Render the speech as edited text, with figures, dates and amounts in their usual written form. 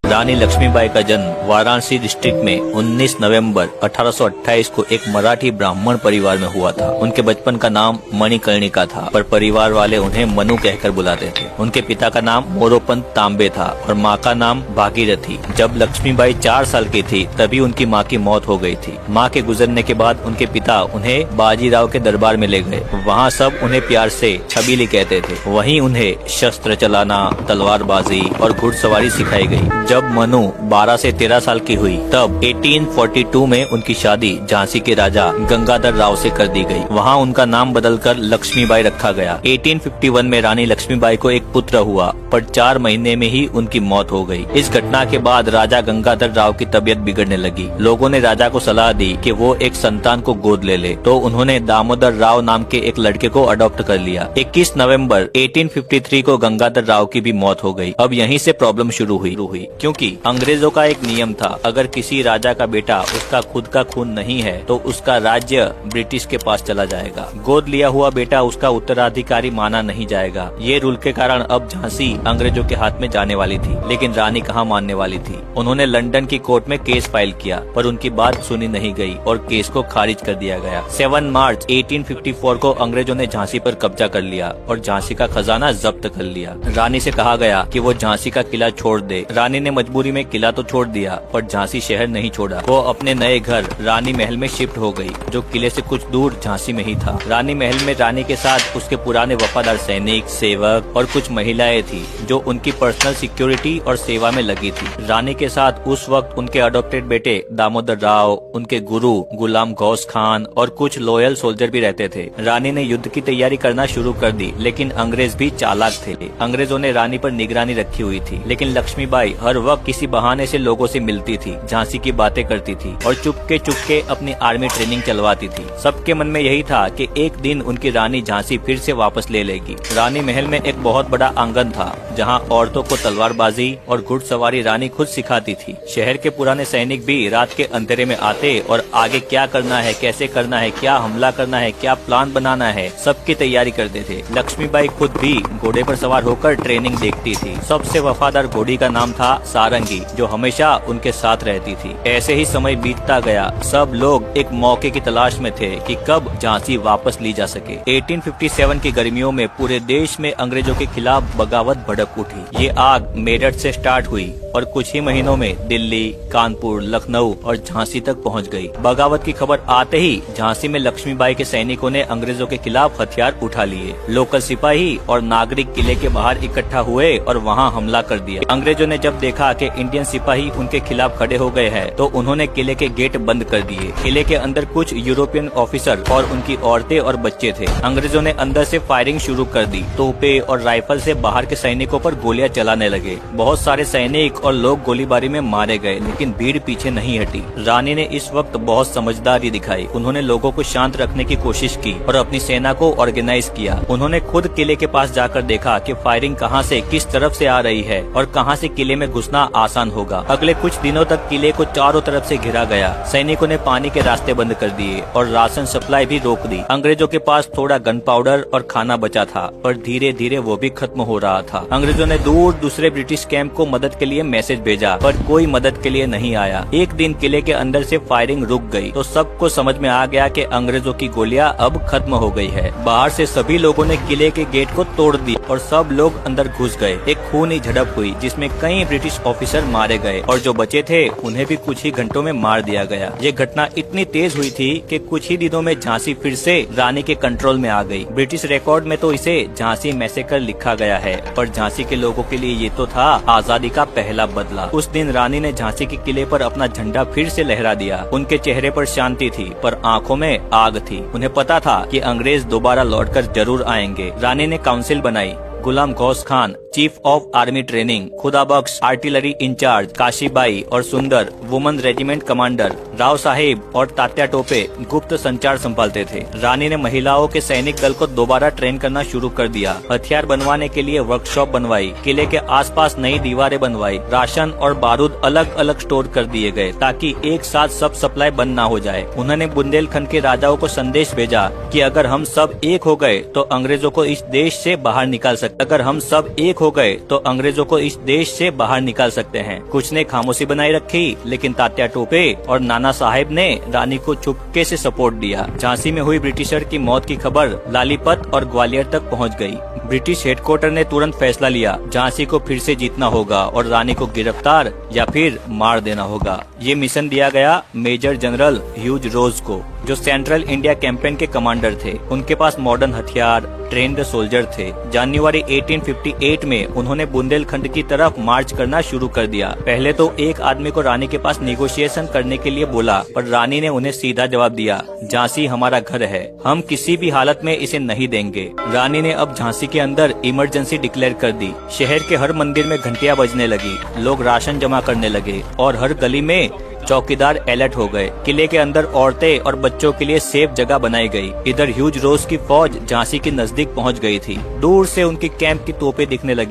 रानी लक्ष्मीबाई का जन्म वाराणसी डिस्ट्रिक्ट में 19 नवंबर 1828 को एक मराठी ब्राह्मण परिवार में हुआ था। उनके बचपन का नाम मणिकर्णिका था, पर परिवार वाले उन्हें मनु कहकर बुलाते थे। उनके पिता का नाम मोरोपंत तांबे था और माँ का नाम भागीरथी। जब लक्ष्मीबाई 4 साल की थी तभी उनकी माँ की मौत हो गई थी। माँ के गुजरने के बाद उनके पिता उन्हें बाजीराव के दरबार में ले गए। वहाँ सब उन्हें प्यार से छबीली कहते थे। वहीं उन्हें शस्त्र चलाना, तलवारबाजी और घुड़सवारी सिखाई गई। जब मनु 12 से 13 साल की हुई तब 1842 में उनकी शादी झांसी के राजा गंगाधर राव से कर दी गई। वहाँ उनका नाम बदलकर लक्ष्मीबाई रखा गया। 1851 में रानी लक्ष्मीबाई को एक पुत्र हुआ, पर 4 महीने में ही उनकी मौत हो गई। इस घटना के बाद राजा गंगाधर राव की तबीयत बिगड़ने लगी। लोगों ने राजा को सलाह दी कि वो एक संतान को गोद ले ले, तो उन्होंने दामोदर राव नाम के एक लड़के को अडॉप्ट कर लिया। 21 नवंबर 1853 को गंगाधर राव की भी मौत हो गई। अब यहीं से प्रॉब्लम शुरू हुई, क्योंकि अंग्रेजों का एक नियम था, अगर किसी राजा का बेटा उसका खुद का खून नहीं है तो उसका राज्य ब्रिटिश के पास चला जाएगा। गोद लिया हुआ बेटा उसका उत्तराधिकारी माना नहीं जाएगा। ये रूल के कारण अब झांसी अंग्रेजों के हाथ में जाने वाली थी, लेकिन रानी कहाँ मानने वाली थी। उन्होंने लंदन की कोर्ट में केस फाइल किया, पर उनकी बात सुनी नहीं गई और केस को खारिज कर दिया गया। 7 मार्च 1854 को अंग्रेजों ने झांसी पर कब्जा कर लिया और झांसी का खजाना जब्त कर लिया। रानी से कहा गया कि वो झांसी का किला छोड़ दे। रानी ने मजबूरी में किला तो छोड़ दिया, पर झांसी शहर नहीं छोड़ा। वो अपने नए घर रानी महल में शिफ्ट हो गई, जो किले से कुछ दूर झांसी में ही था। रानी महल में रानी के साथ उसके पुराने वफादार सैनिक, सेवक और कुछ महिलाएं थी, जो उनकी पर्सनल सिक्योरिटी और सेवा में लगी थी। रानी के साथ उस वक्त उनके अडॉप्टेड बेटे दामोदर राव, उनके गुरु गुलाम गौस खान और कुछ लॉयल सोल्जर भी रहते थे। रानी ने युद्ध की तैयारी करना शुरू कर दी, लेकिन अंग्रेज भी चालाक थे। अंग्रेजों ने रानी पर निगरानी रखी हुई थी, लेकिन लक्ष्मीबाई हर वक्त किसी बहाने से लोगों से मिलती थी, झांसी की बातें करती थी और चुपके अपनी आर्मी ट्रेनिंग चलवाती थी। सबके मन में यही था कि एक दिन उनकी रानी झांसी फिर से वापस ले लेगी। रानी महल में एक बहुत बड़ा आंगन था, जहां औरतों को तलवारबाजी और घुड़सवारी रानी खुद सिखाती थी। शहर के पुराने सैनिक भी रात के अंधेरे में आते और आगे क्या करना है, कैसे करना है, क्या हमला करना है, क्या प्लान बनाना है, सबकी तैयारी करते थे। लक्ष्मीबाई खुद भी घोड़े पर सवार होकर ट्रेनिंग देखती थी। सबसे वफादार घोड़ी का नाम था सारंगी, जो हमेशा उनके साथ रहती थी। ऐसे ही समय बीतता गया। सब लोग एक मौके की तलाश में थे कि कब झांसी वापस ली जा सके। 1857 की गर्मियों में पूरे देश में अंग्रेजों के खिलाफ बगावत भड़क उठी। ये आग मेरठ से स्टार्ट हुई और कुछ ही महीनों में दिल्ली, कानपुर, लखनऊ और झांसी तक पहुंच गई। बगावत की खबर आते ही झांसी में लक्ष्मीबाई के सैनिकों ने अंग्रेजों के खिलाफ हथियार उठा लिए। लोकल सिपाही और नागरिक किले के बाहर इकट्ठा हुए और वहां हमला कर दिया। अंग्रेजों ने जब देखा कि इंडियन सिपाही उनके खिलाफ खड़े हो गए हैं, तो उन्होंने किले के गेट बंद कर दिए। किले के अंदर कुछ यूरोपियन ऑफिसर और उनकी औरतें और बच्चे थे। अंग्रेजों ने अंदर से फायरिंग शुरू कर दी। तोपे और राइफल से बाहर के सैनिकों पर गोलियां चलाने लगे। बहुत सारे सैनिक और लोग गोलीबारी में मारे गए, लेकिन भीड़ पीछे नहीं हटी। रानी ने इस वक्त बहुत समझदारी दिखाई। उन्होंने लोगों को शांत रखने की कोशिश की और अपनी सेना को ऑर्गेनाइज किया। उन्होंने खुद किले के पास जाकर देखा कि फायरिंग कहां से किस तरफ से आ रही है और कहां से किले में घुसना आसान होगा। अगले कुछ दिनों तक किले को चारों तरफ से घिरा गया। सैनिकों ने पानी के रास्ते बंद कर दिए और राशन सप्लाई भी रोक दी। अंग्रेजों के पास थोड़ा गन पाउडर और खाना बचा था, पर धीरे धीरे वो भी खत्म हो रहा था। अंग्रेजों ने दूर दूसरे ब्रिटिश कैंप को मदद के लिए मैसेज भेजा, पर कोई मदद के लिए नहीं आया। एक दिन किले के अंदर से फायरिंग रुक गई, तो सबको समझ में आ गया कि अंग्रेजों की गोलियां अब खत्म हो गई है। बाहर से सभी लोगों ने किले के गेट को तोड़ दिया और सब लोग अंदर घुस गए। एक खूनी झड़प हुई, जिसमें कई ब्रिटिश ऑफिसर मारे गए और जो बचे थे उन्हें भी कुछ ही घंटों में मार दिया गया। ये घटना इतनी तेज हुई थी कि कुछ ही दिनों में झांसी फिर से रानी के कंट्रोल में आ गई। ब्रिटिश रिकॉर्ड में तो इसे झांसी मैसेकर लिखा गया है, पर झांसी के लोगों के लिए ये तो था आजादी का पहला बदला। उस दिन रानी ने झांसी के किले पर अपना झंडा फिर से लहरा दिया। उनके चेहरे पर शांति थी, पर आंखों में आग थी। उन्हें पता था कि अंग्रेज दोबारा लौटकर जरूर आएंगे। रानी ने काउंसिल बनाई। Ghulam Ghaus Khan chief of army training, Khudabakhsh artillery incharge, Kashibai और Sundar woman regiment commander, Rao Saheb और तात्या टोपे गुप्त संचार संभालते थे। रानी ने महिलाओं के सैनिक दल को दोबारा ट्रेन करना शुरू कर दिया। हथियार बनवाने के लिए वर्कशॉप बनवाई। किले के आसपास नई दीवारें बनवाई। राशन और बारूद अलग अलग स्टोर कर दिए गए, ताकि एक साथ सब सप्लाई बंद न हो जाए। उन्होंने बुंदेलखंड के राजाओं को संदेश भेजा कि अगर हम सब एक हो गए तो अंग्रेजों को इस देश से बाहर निकाल सकते। अगर हम सब एक हो गए तो अंग्रेजों को इस देश से बाहर निकाल सकते हैं। कुछ ने खामोशी बनाए रखी, लेकिन तात्या टोपे और नाना साहेब ने रानी को चुपके से सपोर्ट दिया। झांसी में हुई ब्रिटिशर की मौत की खबर लालीपत और ग्वालियर तक पहुंच गई। ब्रिटिश हेडक्वार्टर ने तुरंत फैसला लिया, झांसी को फिर से जीतना होगा और रानी को गिरफ्तार या फिर मार देना होगा। ये मिशन दिया गया मेजर जनरल ह्यूज रोज को, जो सेंट्रल इंडिया कैंपेन के कमांडर थे। उनके पास मॉडर्न हथियार, ट्रेन्ड सोल्जर थे। जनवरी 1858 में उन्होंने बुंदेलखंड की तरफ मार्च करना शुरू कर दिया। पहले तो एक आदमी को रानी के पास निगोशिएशन करने के लिए बोला, पर रानी ने उन्हें सीधा जवाब दिया, झांसी हमारा घर है, हम किसी भी हालत में इसे नहीं देंगे। रानी ने अब झांसी के अंदर इमरजेंसी डिक्लेयर कर दी। शहर के हर मंदिर में घंटियां बजने लगी, लोग राशन जमा करने लगे और हर गली में चौकीदार अलर्ट हो गए। किले के अंदर औरतें और बच्चों के लिए सेफ जगह बनाई गई। इधर ह्यूज रोज की फौज झांसी के नजदीक पहुंच गई थी। दूर से उनकी कैंप की तोपें दिखने लगी।